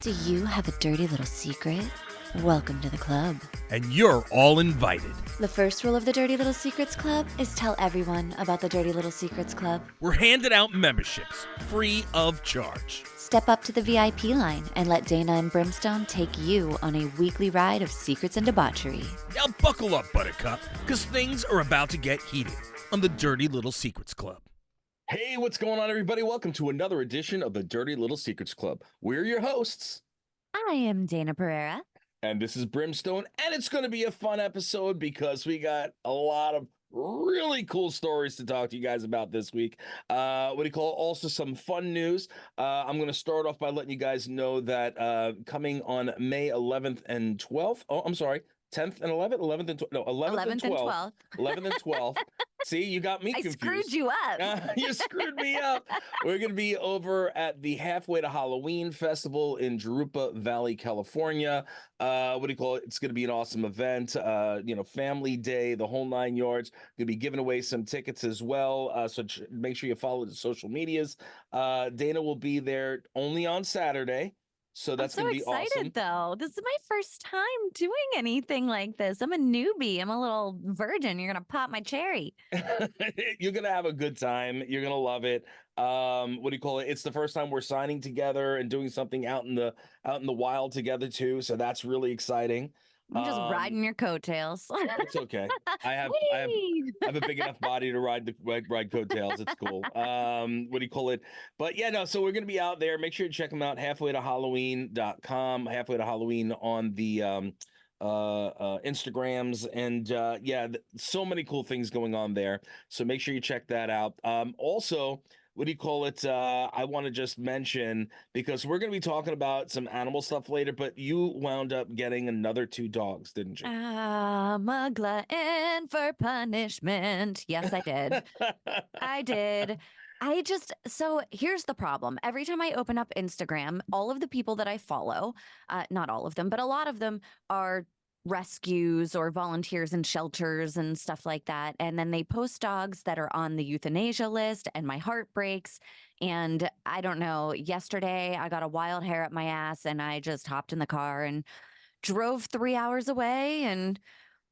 Do you have a dirty little secret? Welcome to the club. And you're all invited. The first rule of the Dirty Little Secrets Club is tell everyone about the Dirty Little Secrets Club. We're handing out memberships, free of charge. Step up to the VIP line and let Dana and Brimstone take you on a weekly ride of secrets and debauchery. Now buckle up, Buttercup, because things are about to get heated on the Dirty Little Secrets Club. Hey, what's going on, everybody? Welcome to another edition of the Dirty Little Secrets Club. We're your hosts, I am Dana Pereira. and this is Brimstone, and it's going to be a fun episode because we got a lot of really cool stories to talk to you guys about this week. Also some fun news. I'm going to start off by letting you guys know that coming on May 11th and 12th, 10th and 11th, 11th and 12th, no, 11th and 12th. 11th and 12th. See, you got me confused. I screwed you up. You screwed me up. We're going to be over at the Halfway to Halloween Festival in Jurupa Valley, California. It's going to be an awesome event. Family day, the whole 9 yards. Going to be giving away some tickets as well. So make sure you follow the social medias. Dana will be there only on Saturday. So that's going to be awesome. I'm so excited, though. This is my first time doing anything like this. I'm a newbie. I'm a little virgin. You're going to pop my cherry. You're going to have a good time. You're going to love it. It's the first time we're signing together and doing something out in the wild together, too. So that's really exciting. I'm just riding your coattails. It's okay. I have a big enough body to ride coattails. It's cool. But yeah, no, so we're going to be out there. Make sure you check them out. halfwaytohalloween.com, halfway to Halloween on the Instagrams. And so many cool things going on there. So make sure you check that out. Also, I want to just mention, because we're going to be talking about some animal stuff later, but you wound up getting another 2 dogs, didn't you? I'm a glutton for punishment. Yes, I did. I did. So here's the problem. Every time I open up Instagram, all of the people that I follow, not all of them, but a lot of them are rescues or volunteers in shelters and stuff like that. And then they post dogs that are on the euthanasia list, and my heart breaks. And I don't know, yesterday I got a wild hair up my ass and I just hopped in the car and drove 3 hours away and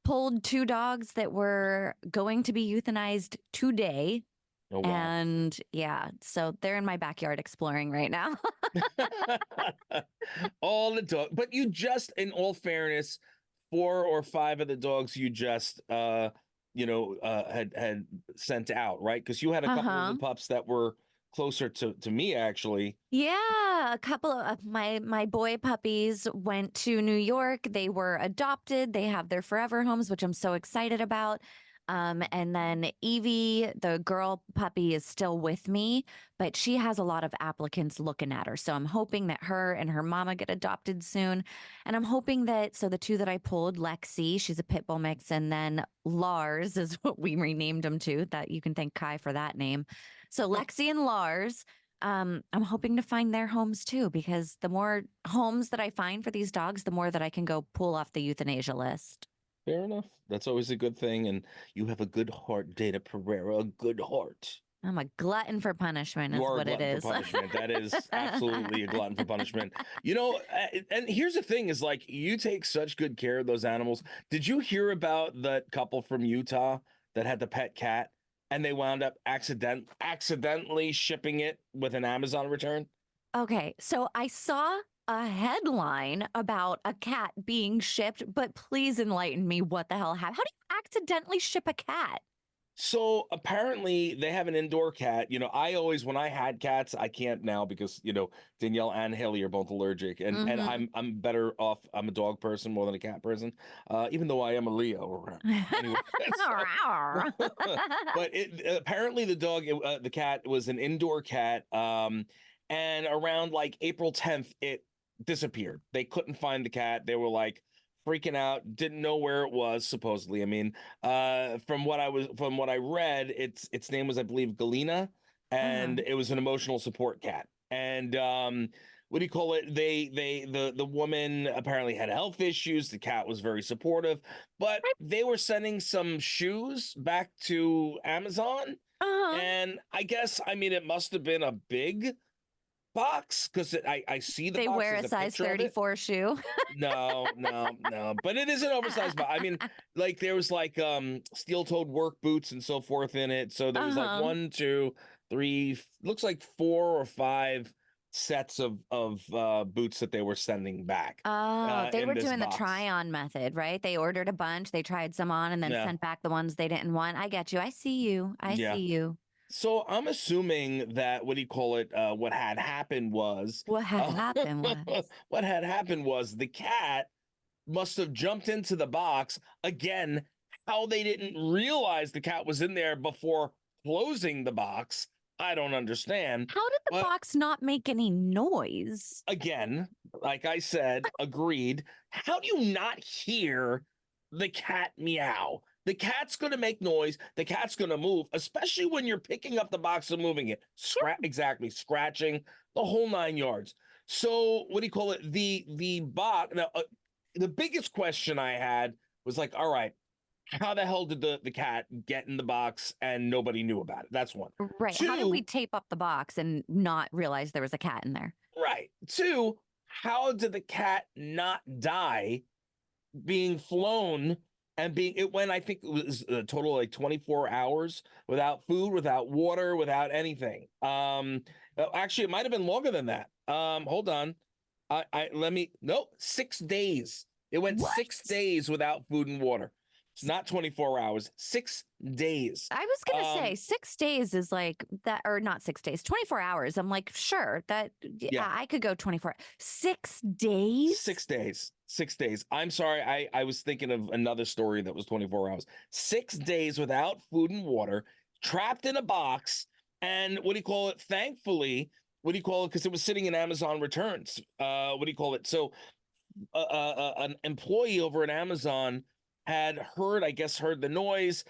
pulled 2 dogs that were going to be euthanized today. Oh, wow. And yeah, so they're in my backyard exploring right now. All the dogs. But you just, in all fairness, 4 or 5 of the dogs you just had sent out, right? Because you had a couple of the pups that were closer to me, actually. Yeah, a couple of my boy puppies went to New York. They were adopted. They have their forever homes, which I'm so excited about. And then Evie, the girl puppy, is still with me, but she has a lot of applicants looking at her. So I'm hoping that her and her mama get adopted soon. And I'm hoping that, so the 2 that I pulled, Lexi, she's a pit bull mix, and then Lars is what we renamed him to. That you can thank Kai for that name. So Lexi and Lars, I'm hoping to find their homes too, because the more homes that I find for these dogs, the more that I can go pull off the euthanasia list. Fair enough. That's always a good thing. And you have a good heart, Dana Pereira, a good heart. I'm a glutton for punishment is what it is. For punishment. That is absolutely a glutton for punishment. And here's the thing is, like, you take such good care of those animals. Did you hear about that couple from Utah that had the pet cat and they wound up accidentally shipping it with an Amazon return? Okay, so I saw a headline about a cat being shipped, but please enlighten me what the hell happened. How do you accidentally ship a cat? So apparently they have an indoor cat. When I had cats, I can't now because, Danielle and Haley are both allergic, and I'm better off. I'm a dog person more than a cat person, even though I am a Leo. Anyway, but apparently the cat was an indoor cat, and around like April 10th, it disappeared. They couldn't find the cat. They were like freaking out, didn't know where it was, supposedly. I mean, from what I read, its name was, I believe, Galena, and it was an emotional support cat. And the woman apparently had health issues. The cat was very supportive, but they were sending some shoes back to Amazon. And I guess, it must have been a big box? Because I see the They box. wear a There's size picture of it. 34 shoe. No. But it is an oversized box. I mean, like there was like steel-toed work boots and so forth in it. So there was like Uh-huh. 1, 2, 3, looks like 4 or 5 sets of boots that they were sending back Oh, they in were this doing the box. try-on method, right? They ordered a bunch, they tried some on, and then Yeah. sent back the ones they didn't want. I get you. I see you. I Yeah. see you. So I'm assuming that what do you call it? What had happened was What had happened was. what had happened was the cat must have jumped into the box again. How they didn't realize the cat was in there before closing the box, I don't understand. How did the But box not make any noise? again, like I said, agreed. How do you not hear the cat meow? The cat's going to make noise. The cat's going to move, especially when you're picking up the box and moving it. Exactly, scratching the whole 9 yards. So what do you call it? The box. Now, the biggest question I had was like, all right, how the hell did the cat get in the box and nobody knew about it? That's one. Right. How did we Two, tape up the box and not realize there was a cat in there? right. Two, how did the cat not die being flown and being it went, I think it was a total of like 24 hours without food, without water, without anything. Actually it might have been longer than that. Hold on. I let me nope, 6 days. It went What? 6 days without food and water. It's not 24 hours, 6 days. I was going to say Um, 6 days is like that, or not 6 days, 24 hours. I'm like, sure, that Yeah. I could go 24. 6 days? 6 days. 6 days. I'm sorry. I was thinking of another story that was 24 hours. 6 days without food and water, trapped in a box. And what do you call it? Thankfully, what do you call it? Because it was sitting in Amazon returns. What do you call it? So an employee over at Amazon had heard, I guess, heard the noise.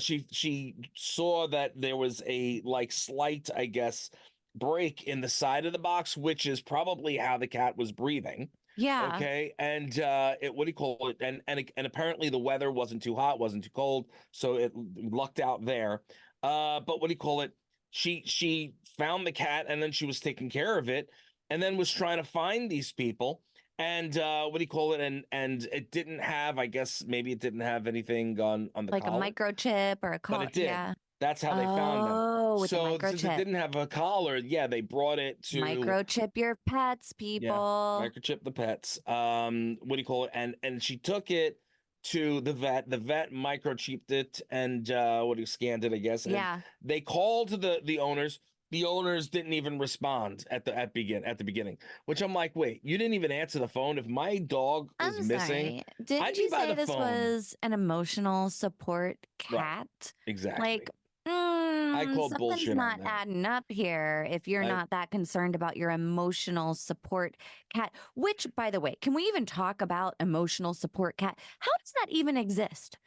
She saw that there was a like slight, I guess, break in the side of the box, which is probably how the cat was breathing. Yeah. Okay, and it what do you call it? And apparently the weather wasn't too hot, wasn't too cold, so it lucked out there. But what do you call it? She found the cat, and then she was taking care of it, and then was trying to find these people. And what do you call it? And it didn't have, I guess maybe it didn't have anything on the Like a collar, microchip or a but collar. it did. Yeah. That's how they found them. Oh, with the So since it microchip. didn't have a collar, yeah, they brought it to Microchip your pets, yeah, people. microchip the pets. What do you call it? And she took it to the vet. The vet microchipped it and what do you scanned it, I guess. And Yeah. they called the owners. The owners didn't even respond at the beginning, which I'm like, wait, you didn't even answer the phone. If my dog was I'm missing, sorry. Didn't I'd you be by say the this phone. was an emotional support Right. cat? Exactly. Like, I call something's bullshit not on that. adding up here if you're I- not that concerned about your emotional support cat. Which, by the way, can we even talk about emotional support cat? How does that even exist?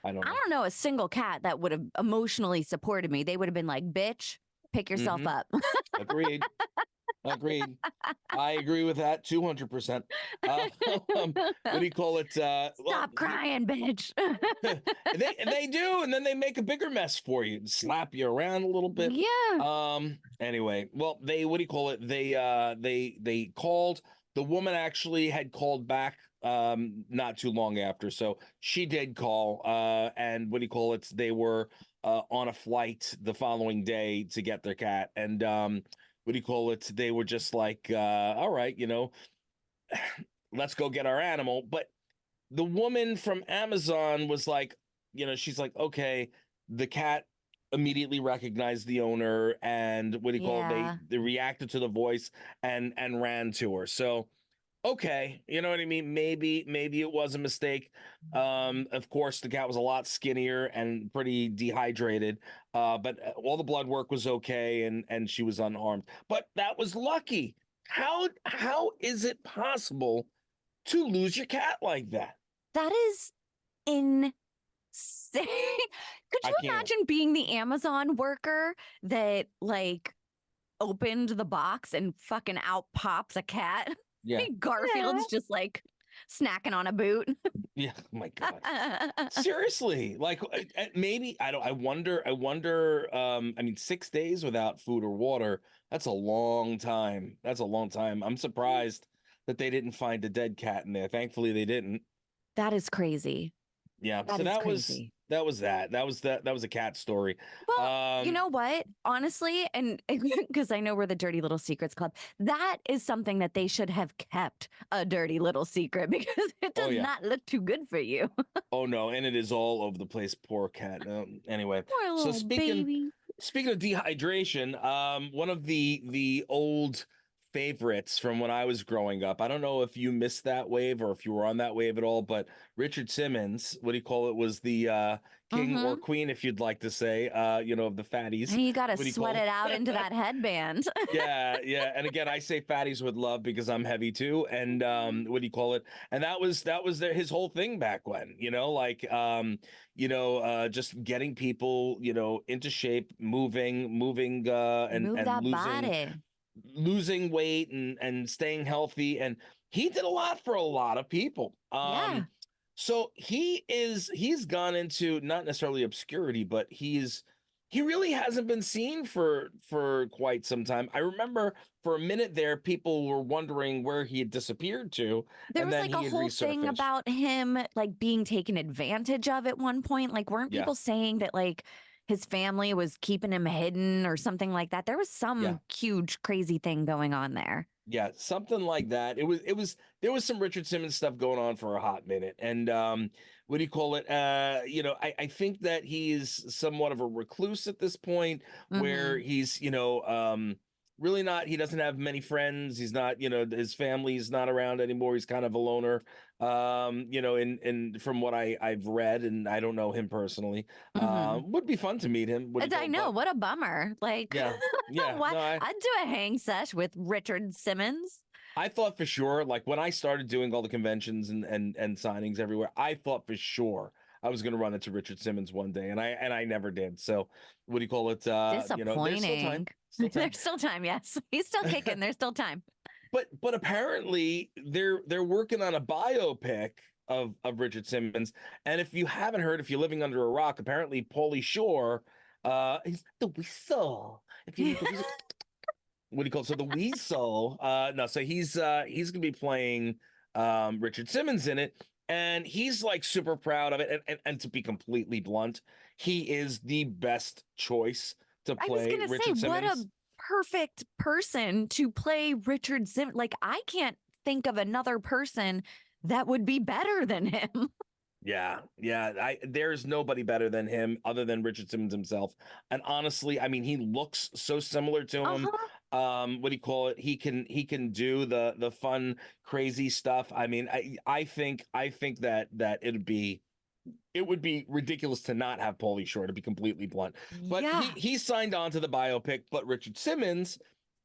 I don't I know. don't know a single cat that would have emotionally supported me. They would have been like, bitch, pick yourself Mhm. up. Agreed. Agreed. I agree with that 200%. What do you call it? Stop crying, bitch. They do, and then they make a bigger mess for you, slap you around a little bit. Yeah. Anyway, well, they what do you call it? They called. The woman actually had called back not too long after, so she did call. And what do you call it? They were on a flight the following day to get their cat, and what do you call it? They were just like, all right, let's go get our animal. But the woman from Amazon was like, she's like, okay, the cat immediately recognized the owner, and what do you call it? Yeah. They reacted to the voice and ran to her. So okay, you know what I mean? Maybe it was a mistake. Of course, the cat was a lot skinnier and pretty dehydrated. But all the blood work was okay, and she was unharmed. But that was lucky. How is it possible to lose your cat like that? That is insane. Could I you can't. imagine being the Amazon worker that like opened the box and fucking out pops a cat? Yeah. Garfield's just like snacking on a boot. Yeah, oh my God. Seriously, like maybe I don't. I wonder. I mean, 6 days without food or water. That's a long time. That's a long time. I'm surprised that they didn't find a dead cat in there. Thankfully, they didn't. That is crazy. Yeah. That So is crazy. that was a cat story. Well, you Um. know what? Honestly, and because I know we're the Dirty Little Secrets Club, that is something that they should have kept a dirty little secret because it Oh does yeah. not look too good for you. Oh no, and it is all over the place. Poor cat. Anyway, Poor so little baby. speaking of dehydration, one of the old favorites from when I was growing up. I don't know if you missed that wave or if you were on that wave at all, but Richard Simmons, what do you call it, was the king or Mm-hmm. queen, if you'd like to say, of the fatties. And you got to What do you sweat call it out into that headband. Yeah, yeah. And again, I say fatties with love because I'm heavy too. And what do you call it? And that was his whole thing back when, like just getting people, into shape, moving and Move and that losing body. losing weight and staying healthy. And he did a lot for a lot of people. Yeah. So he's gone into not necessarily obscurity, but he really hasn't been seen for quite some time. I remember for a minute there, people were wondering where he had disappeared to, There and was then like a he had whole thing resurfaced. about him like being taken advantage of at one point. Like, weren't Yeah, people saying that like his family was keeping him hidden or something like that? There was yeah. some huge crazy thing going on there. Yeah, something like that. It was there was some Richard Simmons stuff going on for a hot minute. And what do you call it? I think that he is somewhat of a recluse at this point where Mm-hmm. he's, really not, he doesn't have many friends. He's not, his family's not around anymore. He's kind of a loner. In from what I've read, and I don't know him personally. Mm-hmm. Would be fun to meet him. What do you I call know, but what a bummer. Like, yeah. Yeah. what? No, I'd do a hang sesh with Richard Simmons. I thought for sure, like when I started doing all the conventions and signings everywhere, I thought for sure I was going to run into Richard Simmons one day, and I never did. So, what do you call it? There's still time, Disappointing. still time. There's still time, yes. He's still kicking. There's still time. But apparently they're working on a biopic of Richard Simmons, and if you haven't heard, if you're living under a rock, apparently Pauly Shore, he's the whistle. If you need the whistle. What do you call it? So the Weasel, no, so he's gonna be playing Richard Simmons in it, and he's like super proud of it. And to be completely blunt, he is the best choice to I was play gonna say, Richard what a Simmons. perfect person to play Richard Simmons. Like, I can't think of another person that would be better than him. Yeah, yeah. There's nobody better than him other than Richard Simmons himself. And honestly, I mean, he looks so similar to him. Uh-huh. What do you call it? He can do the fun, crazy stuff. I mean, I think that it would be ridiculous to not have Pauly Shore, to be completely blunt. But he Yeah. he signed on to the biopic, but Richard Simmons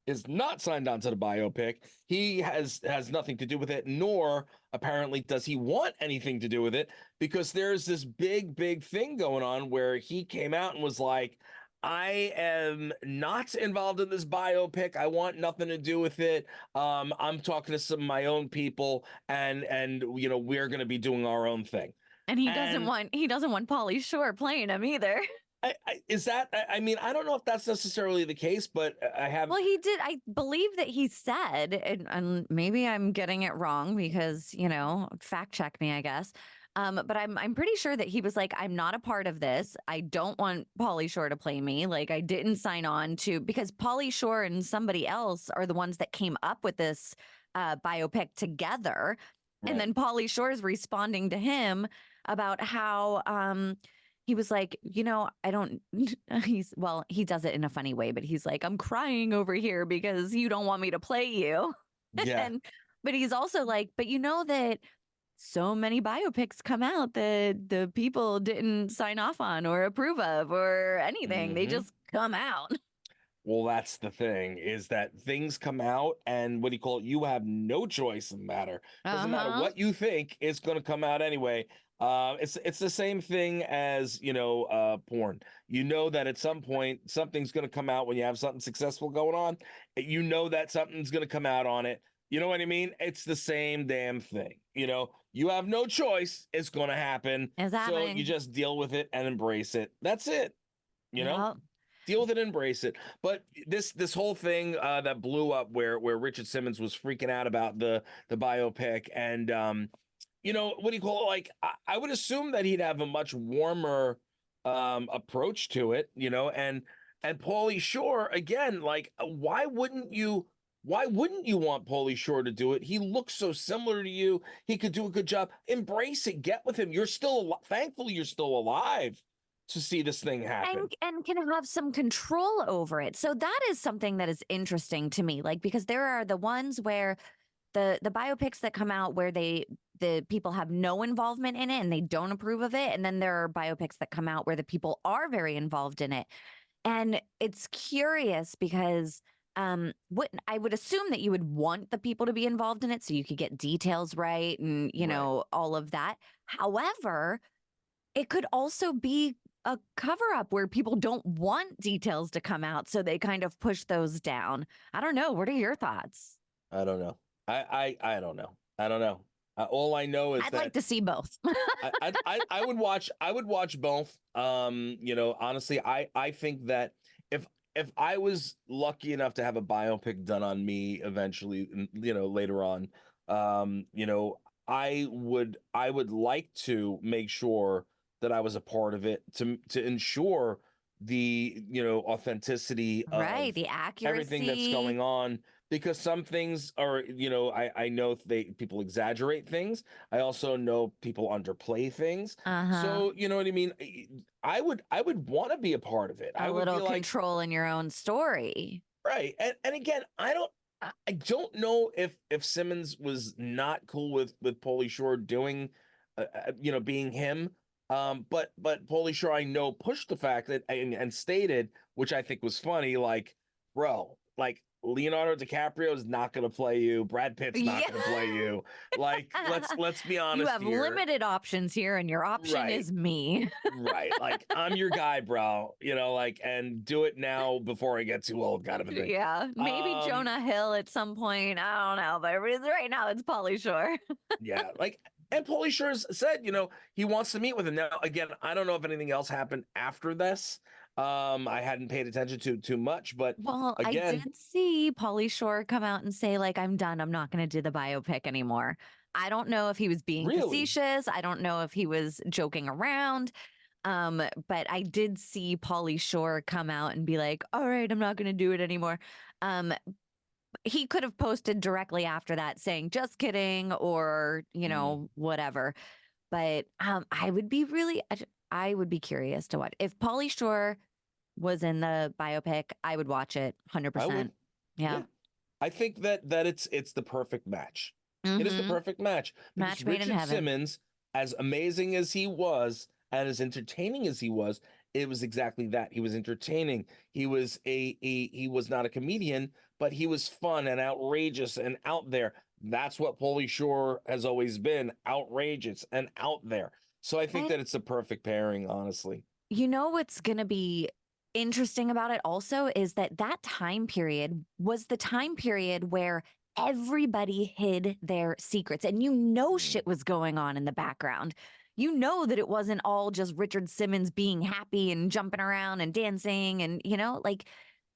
is not signed on to the biopic. He has nothing to do with it, nor apparently does he want anything to do with it, because there's this big thing going on where he came out and was like, I am not involved in this biopic. I want nothing to do with it. I'm talking to some of my own people, and we're going to be doing our own thing. And And he doesn't want Pauly Shore playing him either. is that? I mean, I don't know if that's necessarily the case, but I have. Well, he did. I believe that he said, and maybe I'm getting it wrong because, fact check me, I guess. But I'm pretty sure that he was like, I'm not a part of this. I don't want Pauly Shore to play me. Like, I didn't sign on to, because Pauly Shore and somebody else are the ones that came up with this biopic together. And Right. then Pauly Shore is responding to him about how he was like, I don't, he does it in a funny way, but he's like, I'm crying over here because you don't want me to play you. Yeah. and, but he's also like, but you know that so many biopics come out that the people didn't sign off on or approve of or anything. They Hmm. just come out. Well, that's the thing, is that things come out, and what do you call it? You have no choice in the matter. Doesn't matter Uh-huh. what you think, it's going to come out anyway. It's the same thing as porn. You know that at some point something's going to come out when you have something successful going on. You know that something's going to come out on it. You know what I mean? It's the same damn thing. You have no choice. It's going to happen. It's So you happening. just deal with it and embrace it. That's it. You know? Yep. Deal with it, embrace it. But this whole thing that blew up where Richard Simmons was freaking out about the biopic, and what do you call it? Like I would assume that he'd have a much warmer approach to it, and Pauly Shore again, like why wouldn't you want Pauly Shore to do it? He looks so similar to you. He could do a good job. Embrace it. Get with him. You're still thankfully you're still alive to see this thing happen. And can have some control over it. So that is something that is interesting to me. Like, because there are the ones where the biopics that come out where the people have no involvement in it and they don't approve of it. And then there are biopics that come out where the people are very involved in it. And it's curious because what I would assume that you would want the people to be involved in it so you could get details right and, Right. all of that. However, it could also be a cover up where people don't want details to come out. So they kind of push those down. I don't know. What are your thoughts? I don't know. I don't know. I don't know. All I know is I'd that like to see both. I would watch both. Honestly, I think that if I was lucky enough to have a biopic done on me eventually, later on, I would like to make sure that I was a part of it to ensure the authenticity Right. of The everything that's accuracy. going on, because some things are, I know people exaggerate things. I also know people underplay things. Uh-huh. So, you know what I mean? I would want to be a part of it. I A would be little like, control in your own story. right. And again, I don't know if Simmons was not cool with Pauly Shore doing being him. But Pauly Shore, I know, pushed the fact that and stated, which I think was funny, like, bro, like Leonardo DiCaprio is not going to play you. Brad Pitt's not Yeah. going to play you. Like, let's be You honest have here. limited options here, and your option Right. is me. Right. Like, I'm your guy, bro. Like, and do it now before I get too old, kind of a thing. Yeah. Maybe Um, Jonah Hill at some point. I don't know, but right now it's Pauly Shore. yeah, like, and Pauly Shore said, he wants to meet with him. Now, again, I don't know if anything else happened after this. I hadn't paid attention to too much, but Well, I again, did see Pauly Shore come out and say, like, I'm done. I'm not going to do the biopic anymore. I don't know if he was being really, facetious. I don't know if he was joking around. But I did see Pauly Shore come out and be like, all right, I'm not going to do it anymore. Um, he could have posted directly after that saying, just kidding, or, whatever. But I would be I would be curious to watch. If Pauly Shore was in the biopic, I would watch it I would, 100%. Yeah. yeah. I think that it's the perfect match. It is the Mm-hmm. perfect match because Match made in Richard heaven. Simmons, as amazing as he was and as entertaining as he was, it was exactly that. He was entertaining. He was not a comedian, but he was fun and outrageous and out there. That's what Pauly Shore has always been, outrageous and out there. So I think And that it's the perfect pairing, honestly. you know what's going to be interesting about it also is that time period was the time period where everybody hid their secrets and shit was going on in the background. You know that it wasn't all just Richard Simmons being happy and jumping around and dancing and like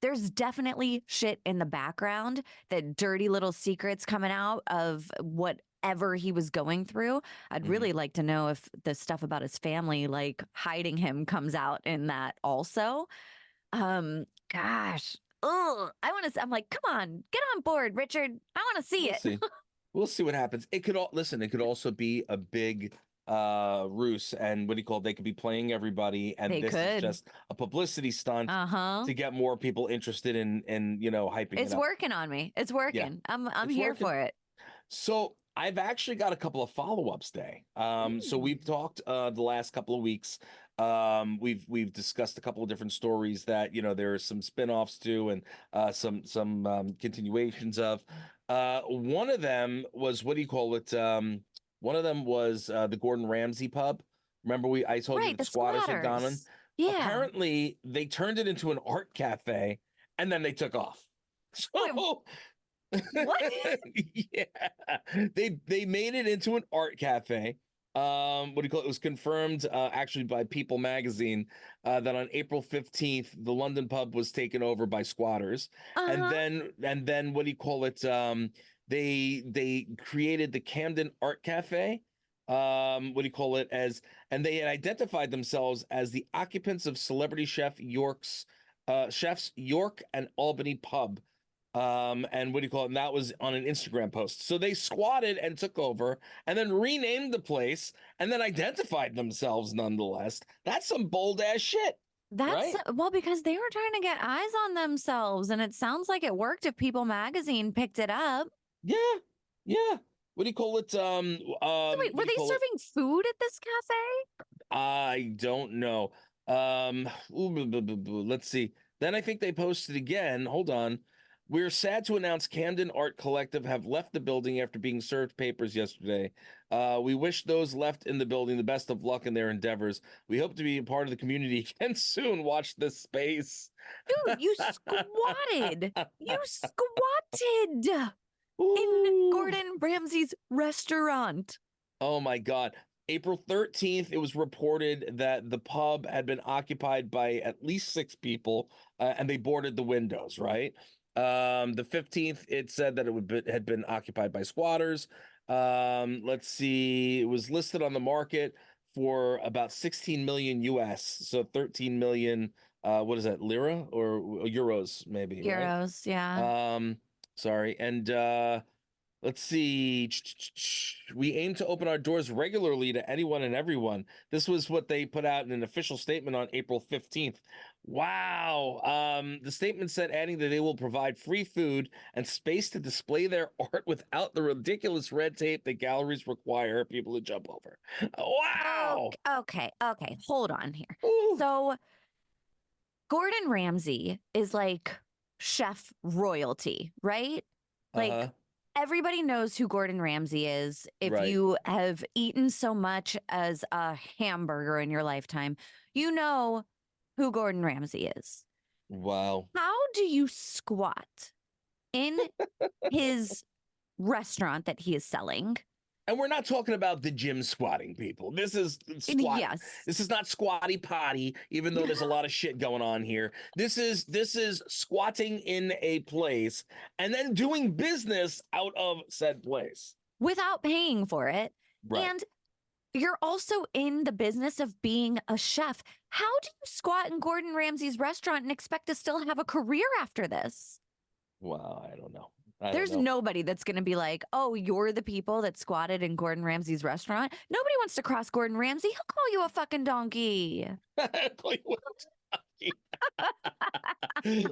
there's definitely shit in the background, that dirty little secrets coming out of whatever he was going through. I'd Mhm. really like to know if the stuff about his family, like hiding him, comes out in that also. Gosh. Oh, I'm like, come on, get on board, Richard. I want to see We'll it. see. We'll see what happens. It could also be a big ruse, and what do you call it? They could be playing everybody, and They this is could. just a publicity stunt Uh-huh. to get more people interested in hyping it It's up. working on me. It's Yeah, working. I'm it's here working. for it. So I've actually got a couple of follow-ups today. So Mm. we've talked the last couple of weeks. We've discussed a couple of different stories that there are some spin-offs to, and some continuations of. One of them was, what do you call it? One of them was the Gordon Ramsay pub. Remember, I told you Right, that the the squatters had gone in. squatters. Yeah. Apparently, they turned it into an art cafe, and then they took off. Wait, So What? Yeah, they made it into an art cafe. What do you call it? It was confirmed actually by People magazine that on April 15th the London pub was taken over by squatters, and Uh-huh. then what do you call it? They created the Camden Art Cafe. What do you call it? And they had identified themselves as the occupants of celebrity chefs York and Albany pub. And what do you call it? And that was on an Instagram post. So they squatted and took over and then renamed the place and then identified themselves nonetheless. That's some bold ass shit, That's right? well, because they were trying to get eyes on themselves, and it sounds like it worked if People magazine picked it up. Yeah, yeah. What do you call it? So wait, What were do you they call it? serving food at this cafe? I don't know. Let's see. Then I think they posted again. Hold on. We're sad to announce Camden Art Collective have left the building after being served papers yesterday. We wish those left in the building the best of luck in their endeavors. We hope to be a part of the community again soon. Watch this space. Dude, you squatted. You squatted in Ooh. Gordon Ramsay's restaurant. Oh my God. April 13th, it was reported that the pub had been occupied by at least 6 people, and they boarded the windows, right? The 15th, it said that had been occupied by squatters. Let's see, it was listed on the market for about 16 million US, so 13 million, what is that, lira or euros, maybe, right? Euros, yeah. Um, Sorry. And let's see. We aim to open our doors regularly to anyone and everyone. This was what they put out in an official statement on April 15th. Wow. The statement said, adding that they will provide free food and space to display their art without the ridiculous red tape that galleries require people to jump over. Oh, Wow. okay. Hold on here. Ooh. So Gordon Ramsay is like chef royalty, right? Like Uh-huh. everybody knows who Gordon Ramsay is. If Right. you have eaten so much as a hamburger in your lifetime, you know who Gordon Ramsay is. Wow. How do you squat in his restaurant that he is selling? And we're not talking about the gym squatting, people. This is And squat. yes. This is not squatty potty, even though there's a lot of shit going on here. This is squatting in a place and then doing business out of said place. Without paying for it. Right. And you're also in the business of being a chef. How do you squat in Gordon Ramsay's restaurant and expect to still have a career after this? Wow, I don't know. I don't There's know. nobody that's going to be like, oh, you're the people that squatted in Gordon Ramsay's restaurant. Nobody wants to cross Gordon Ramsay. He'll call you a fucking donkey.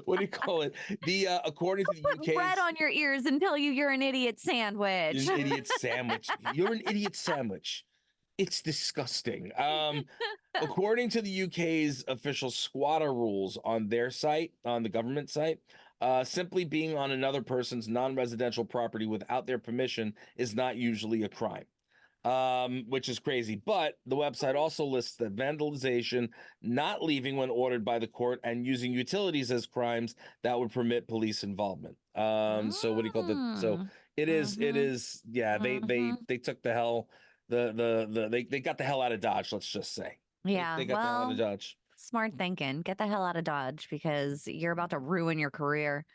What do you call it? The according to the Put bread UK's on your ears and tell you you're an idiot sandwich. an idiot sandwich. You're an idiot sandwich. It's disgusting. According to the UK's official squatter rules on their site, on the government site, simply being on another person's non-residential property without their permission is not usually a crime, which is crazy. But the website also lists that vandalization, not leaving when ordered by the court, and using utilities as crimes that would permit police involvement. So what do you call it? So it is, yeah, they took the hell. They got the hell out of Dodge, let's just say. Yeah, They got the hell out of well, Dodge. smart thinking. Get the hell out of Dodge because you're about to ruin your career.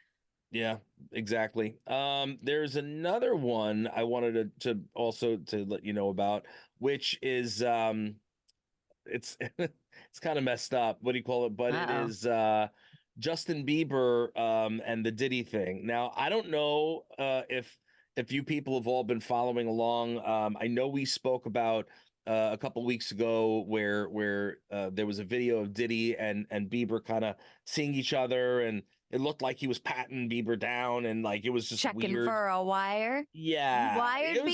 Yeah, exactly. There's another one I wanted to also to let you know about, which is it's it's kind of messed up. What do you call it? But it Uh-oh. is Justin Bieber and the Diddy thing. Now, I don't know if you people have all been following along. I know we spoke about a couple weeks ago where there was a video of Diddy and Bieber kind of seeing each other, and it looked like he was patting Bieber down, and like it was just Checking weird. for a wire. Yeah, Wired it was.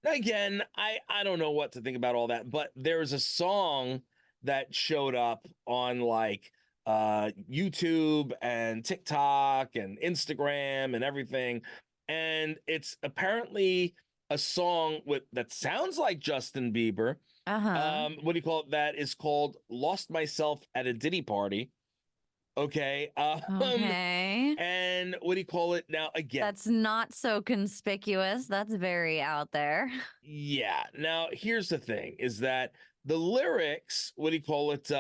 Beebs? Again, I don't know what to think about all that, but there's a song that showed up on like YouTube and TikTok and Instagram and everything, and it's apparently a song with that sounds like Justin Bieber. Uh-huh. What do you call it? That is called "Lost Myself at a Diddy Party." Okay. Okay. And what do you call it now? Again, That's not so conspicuous. That's very out there. yeah. Now, here's the thing: is that the lyrics, what do you call it?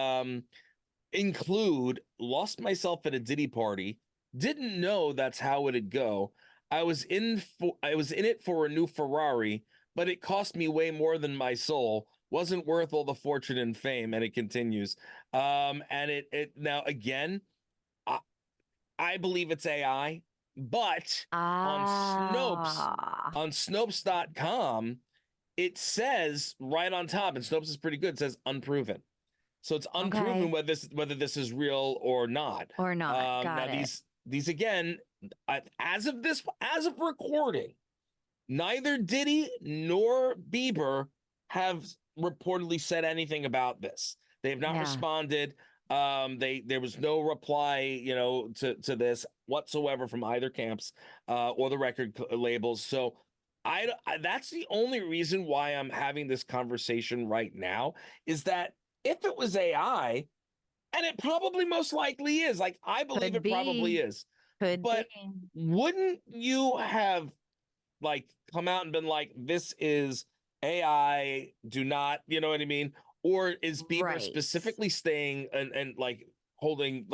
Include "Lost myself at a Diddy party. Didn't know that's how it'd go. I was in it for a new Ferrari, but it cost me way more than my soul. Wasn't worth all the fortune and fame." And it continues. And it now again. I believe it's AI, but on Snopes, Ah. on Snopes.com, it says right on top, and Snopes is pretty good, it says unproven. So it's unproven Okay. whether this is real or not. Or not. Now Got it. these again, as of recording, neither Diddy nor Bieber have reportedly said anything about this. They have not Yeah. responded. There was no reply, to this whatsoever from either camps or the record labels. So that's the only reason why I'm having this conversation right now is that if it was AI, and it probably most likely is, like I believe Could it probably be. is, Could be. but wouldn't you have like come out and been like, this is AI, do not, you know what I mean? Or is Bieber Right. specifically staying and like holding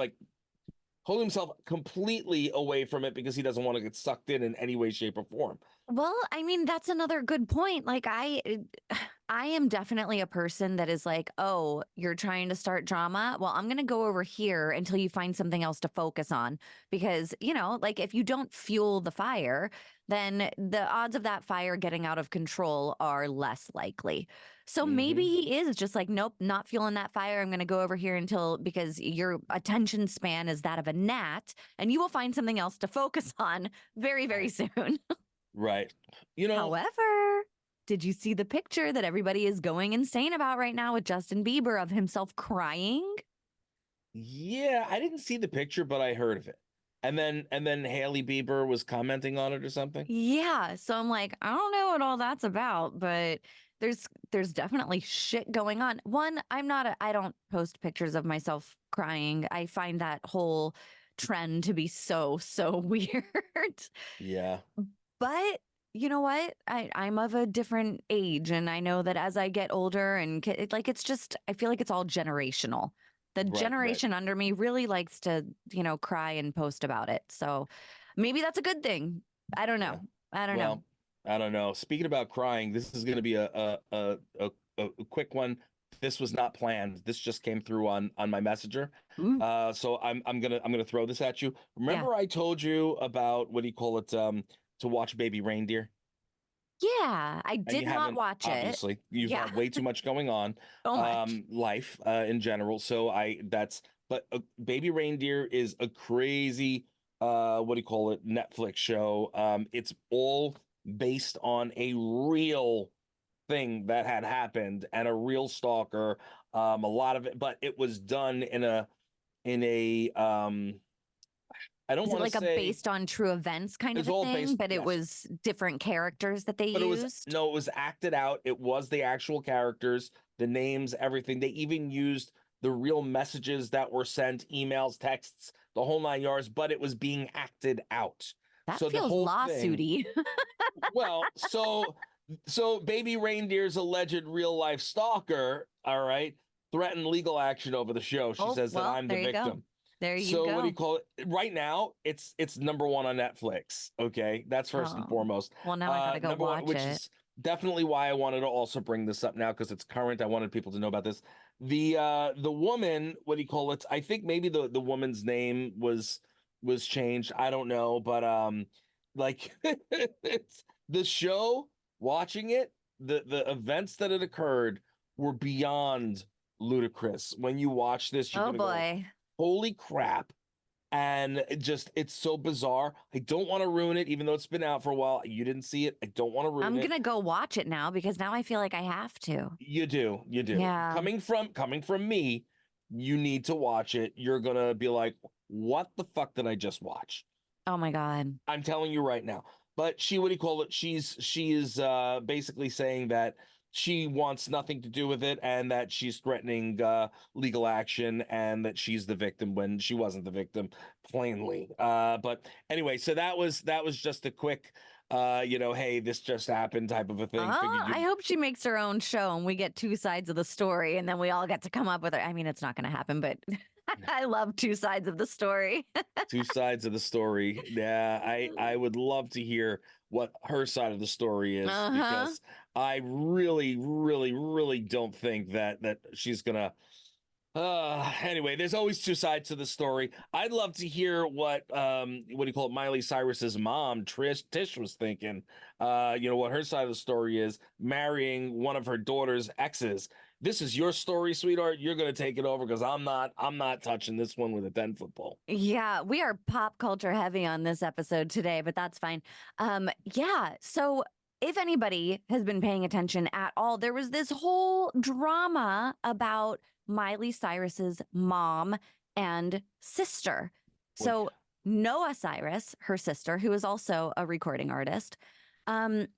himself completely away from it because he doesn't want to get sucked in any way, shape, or form? Well, I mean, that's another good point. Like I am definitely a person that is like, "Oh, you're trying to start drama? Well, I'm going to go over here until you find something else to focus on." Because, like if you don't fuel the fire, then the odds of that fire getting out of control are less likely. So maybe Mm-hmm. he is just like, "Nope, not fueling that fire. I'm going to go over here until because your attention span is that of a gnat and you will find something else to focus on very, very Right. soon." Right. You know, However, did you see the picture that everybody is going insane about right now with Justin Bieber of himself crying? yeah, I didn't see the picture, but I heard of it. And then Haley Bieber was commenting on it or something. Yeah, so I'm like, I don't know what all that's about, but there's definitely shit going on. One, I don't post pictures of myself crying. I find that whole trend to be so weird. Yeah. But you know what? I'm of a different age, and I know that as I get older, and it's just I feel like it's all generational. The Right, right. generation under me really likes to, cry and post about it. So maybe that's a good thing. I don't know. Yeah. I don't know. Well, I don't know. Speaking about crying, this is going to be a quick one. This was not planned. This just came through on my messenger. Ooh, So I'm gonna throw this at you. yeah, Remember I told you about what do you call it? To watch Baby Reindeer, yeah. I and did you not haven't. watch it. Obviously, you've Yeah, had way too much going on, so much. life in general. So I that's but Baby Reindeer is a crazy what do you call it? Netflix show. It's all based on a real thing that had happened and a real stalker. A lot of it, but it was done in a I don't Is it want to like a say based on true events kind of it's a all thing, based, but it yes, was different characters that they but it was used? no, it was acted out. It was the actual characters, the names, everything. They even used the real messages that were sent, emails, texts, the whole nine yards, but it was being acted out. That So the feels whole thing, lawsuity. well, so Baby Reindeer's alleged real life stalker, all right, threatened legal action over the show. She Oh, says that well, I'm the there you go. victim. There you So what do you go. call it? Right now, it's number one on Netflix. Okay, that's first and Oh, foremost. well, now I gotta go Number one, watch which it. is definitely why I wanted to also bring this up now because it's current. I wanted people to know about this. The woman, what do you call it? I think maybe the woman's name was changed. I don't know, but like it's the show. Watching it, the events that had occurred were beyond ludicrous. When you watch this, you're Oh gonna go, boy. holy crap. And it's so bizarre. I don't want to ruin it, even though it's been out for a while. You didn't see it. I don't want to ruin I'm it. gonna go watch it now because now I feel like I have to. You do. Yeah. Coming from me, you need to watch it. You're gonna be like, what the fuck did I just watch? Oh my God. I'm telling you right now. But she, what do you call it? She is basically saying that she wants nothing to do with it, and that she's threatening legal action, and that she's the victim when she wasn't the victim, plainly. But anyway, so that was just a quick, hey, this just happened type of a thing. Figured I you hope she makes her own show and we get two sides of the story and then we all get to come up with it. I mean, it's not going to happen, but I love two sides of the story. two sides of the story. Yeah, I would love to hear what her side of the story is, Uh-huh. because I really, really, really don't think that she's gonna. Anyway, there's always two sides to the story. I'd love to hear what do you call it, Miley Cyrus's mom, Tish, was thinking. What her side of the story is, marrying one of her daughter's exes. This is your story, sweetheart. You're gonna take it over, because I'm not touching this one with a 10-foot pole. Yeah, we are pop culture heavy on this episode today, but that's fine. Yeah, so if anybody has been paying attention at all, there was this whole drama about Miley Cyrus's mom and sister. Boy. So Noah Cyrus, her sister, who is also a recording artist,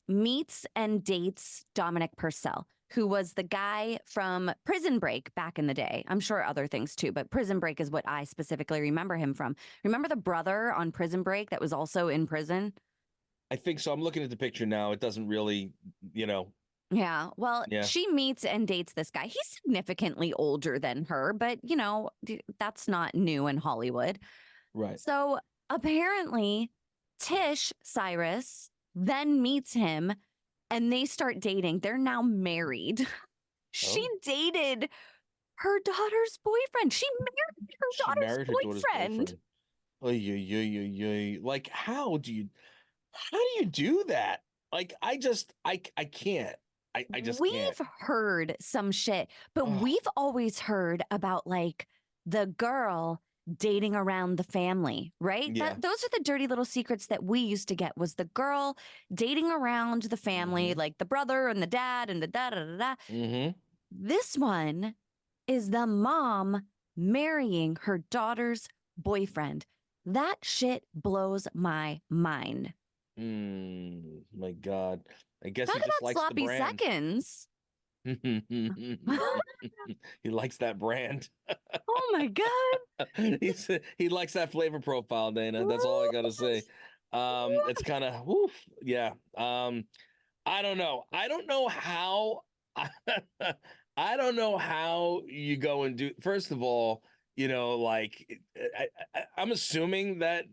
meets and dates Dominic Purcell, who was the guy from Prison Break back in the day. I'm sure other things too, but Prison Break is what I specifically remember him from. Remember the brother on Prison Break that was also in prison? I think so. I'm looking at the picture now. It doesn't really, Yeah. Well, Yeah. she meets and dates this guy. He's significantly older than her, but that's not new in Hollywood. Right. So apparently, Tish Cyrus then meets him and they start dating. They're now married. She dated her daughter's boyfriend. She married her She daughter's married her daughter's boyfriend. Like, how do you do that? Like, I can't. I just We've can't. heard some shit, but Ugh. we've always heard about like the girl dating around the family, right? Yeah. Those are the dirty little secrets that we used to get, was the girl dating around the family, Mhm. like the brother and the dad and the da da da da. Mm-hmm. This one is the mom marrying her daughter's boyfriend. That shit blows my mind. My God. I guess Talk he just about likes the sloppy brand. seconds. He likes that brand. Oh my God. He likes that flavor profile, Dana. That's all I gotta say. It's kind of woof. Yeah. I don't know. I don't know how. I don't know how you go and do. First of all, like, I'm assuming that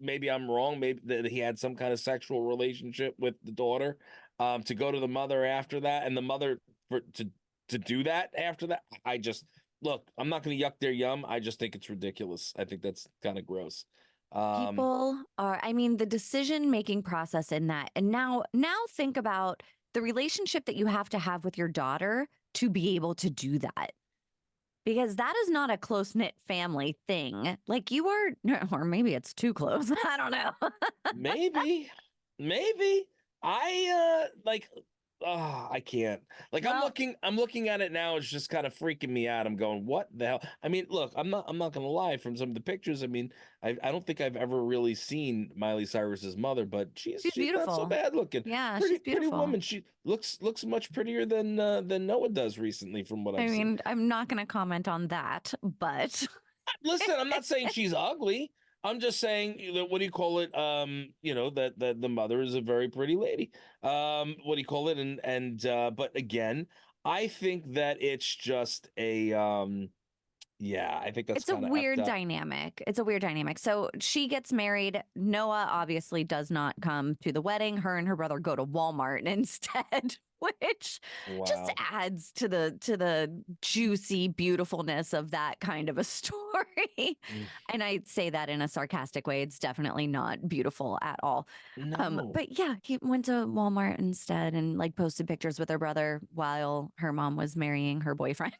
maybe I'm wrong. Maybe that he had some kind of sexual relationship with the daughter. To go to the mother after that, and the mother to do that after that. I just look. I'm not going to yuck their yum. I just think it's ridiculous. I think that's kind of gross. People are, I mean, the decision-making process in that. And now think about the relationship that you have to have with your daughter to be able to do that. Because that is not a close-knit family thing. Like you are, or maybe it's too close. I don't know. Maybe. I can't. Like, Well, I'm looking at it now. It's just kind of freaking me out. I'm going, what the hell? I mean, look, I'm not gonna lie, from some of the pictures, I mean, I don't think I've ever really seen Miley Cyrus's mother, but she's not so beautiful. bad looking. Yeah, Pretty she's beautiful. woman. She looks much prettier than Noah does recently, from what I I've seen. mean, I'm not going to comment on that, but Listen, I'm not saying she's ugly. I'm just saying that, what do you call it? That the mother is a very pretty lady. What do you call it? But again, I think that it's just a yeah, I think that's it's a kind of effed weird up. dynamic. It's a weird dynamic. So she gets married. Noah obviously does not come to the wedding. Her and her brother go to Walmart instead, which just Wow. adds to the juicy beautifulness of that kind of a story. And I say that in a sarcastic way. It's definitely not beautiful at all. No. But yeah, he went to Walmart instead and like posted pictures with her brother while her mom was marrying her boyfriend.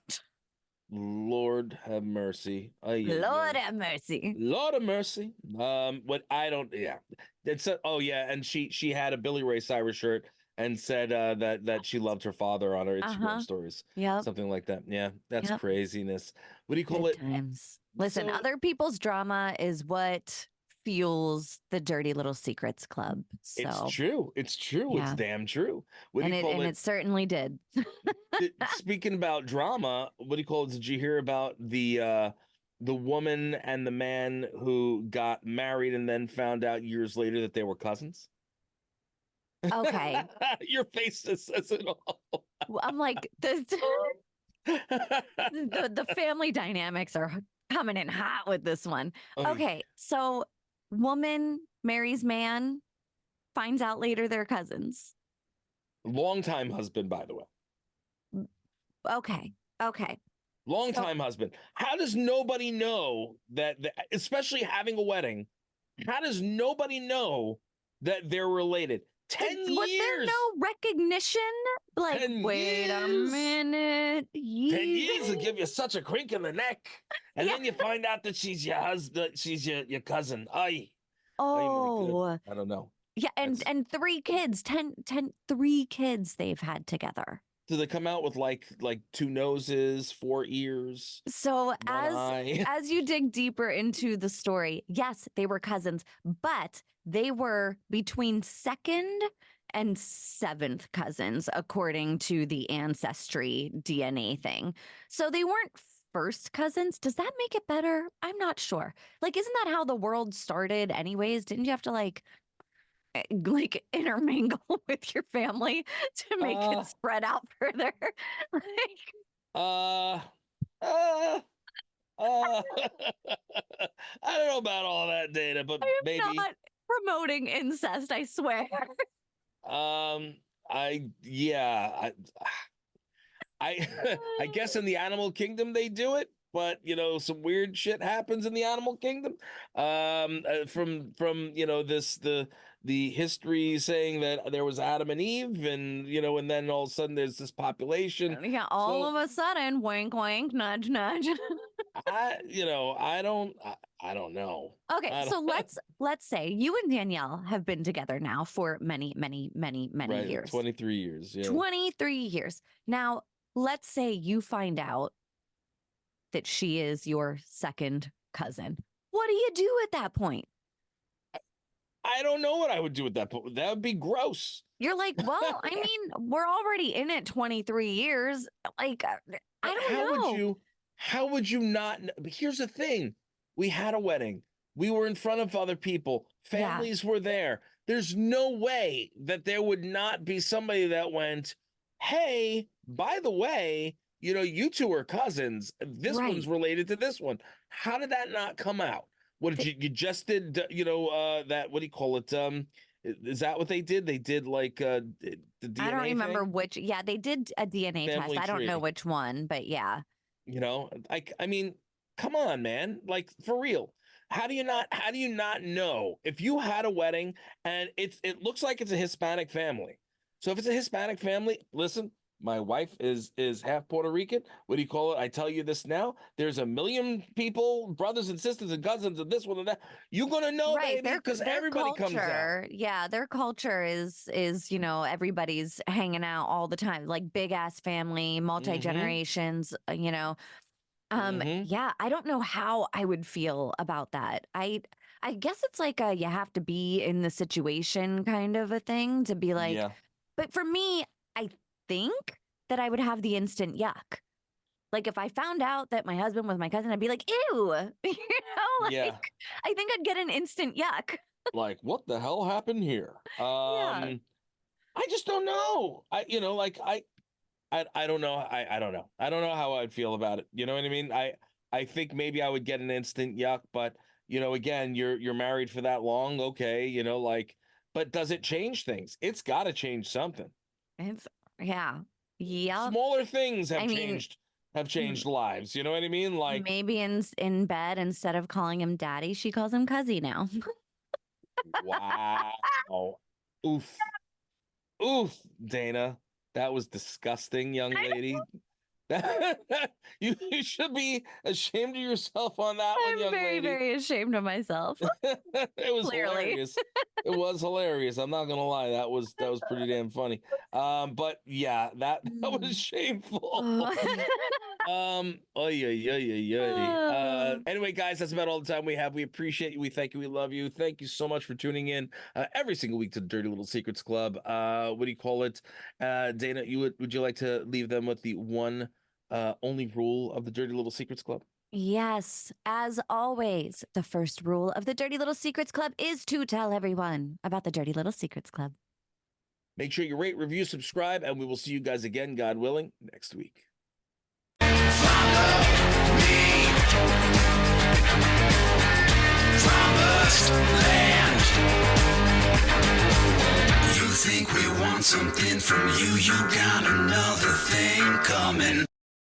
Lord have mercy. Lord have mercy. Lord of mercy. What I don't. Yeah. Oh yeah, and she had a Billy Ray Cyrus shirt and said that she loved her father on her Instagram stories. Yep. Something like that. Yeah, that's Yep. craziness. What do you call Good it? times. Listen, So- other people's drama is what fuels the Dirty Little Secrets Club. So It's true. It's true. It's yeah. damn true. What do you call it certainly did. Speaking about drama, what do you call it? Did you hear about the woman and the man who got married and then found out years later that they were cousins? Okay. Your face says it all. Well, I'm like, the family dynamics are coming in hot with this one. Okay, so woman marries man, finds out later they're cousins. Longtime husband, by the way. Okay. Longtime husband. How does nobody know especially having a wedding, how does nobody know that they're related? 10 years. Was there no recognition? Like, 10 wait a years. minute. 10 years will give you such a crink in the neck. And then you find out that she's your husband, she's your cousin. Oh. I don't know. Yeah, and 3 kids, 3 kids they've had together. Do they come out with like 2 noses, 4 ears? So eye? as you dig deeper into the story, yes, they were cousins, but they were between 2nd and 7th cousins, according to the ancestry DNA thing. So they weren't first cousins. Does that make it better? I'm not sure. Like, isn't that how the world started anyways? Didn't you have to like intermingle with your family to make it spread out further? I don't know about all that data, but maybe. I'm not promoting incest, I swear. I guess in the animal kingdom they do it, but some weird shit happens in the animal kingdom. From the history saying that there was Adam and Eve, and and then all of a sudden there's this population. Yeah, all of a sudden, wink, wink, nudge, nudge. I don't know. Okay, so let's say you and Danielle have been together now for many years. 23 years. Yeah. 23 years. Now, let's say you find out that she is your second cousin. What do you do at that point? I don't know what I would do at that point. That would be gross. You're like, well, I mean, we're already in it 23 years. Like, I don't know. How would you not? But here's the thing. We had a wedding. We were in front of other people. Families were there. There's no way that there would not be somebody that went, hey, by the way, you two are cousins. This one's related to this one. How did that not come out? What did you just did, that, what do you call it? Is that what they did? They did like the DNA I don't remember thing? which. Yeah, they did a DNA Family test. I don't know tree. which one, but yeah. I mean, come on, man. Like, for real. How do you not know if you had a wedding and it looks like it's a Hispanic family? So if it's a Hispanic family, listen, my wife is half Puerto Rican. What do you call it? I tell you this now. There's a million people, brothers and sisters and cousins and this one and that. You're gonna know, Right, baby, because everybody comes out. Yeah, their culture is everybody's hanging out all the time, like big ass family, multi generations. Yeah, I don't know how I would feel about that. I guess it's like you have to be in the situation kind of a thing to be like. Yeah. But for me, I think that I would have the instant yuck. Like if I found out that my husband was my cousin, I'd be like, ew. Yeah. I think I'd get an instant yuck. Like, what the hell happened here? Yeah. I just don't know. I don't know. I don't know. I don't know how I'd feel about it. You know what I mean? I think maybe I would get an instant yuck, but again, you're married for that long, okay, but does it change things? It's got to change something. Yeah. Smaller things have changed lives. You know what I mean? Like maybe in bed, instead of calling him daddy, she calls him cuzzy now. Wow. Oof, Dana. That was disgusting, young lady. You should be ashamed of yourself on that one, young lady. I'm very ashamed of myself. It was Clearly. hilarious. It was hilarious. I'm not gonna lie. That was pretty damn funny. But yeah, that was shameful. Oh yeah. Anyway, guys, that's about all the time we have. We appreciate you. We thank you. We love you. Thank you so much for tuning in every single week to the Dirty Little Secrets Club. What do you call it? Dana, would you like to leave them with the one only rule of the Dirty Little Secrets Club? Yes, as always, the first rule of the Dirty Little Secrets Club is to tell everyone about the Dirty Little Secrets Club. Make sure you rate, review, subscribe, and we will see you guys again, God willing, next week. Promised land. You think we want something from you? You got another thing coming.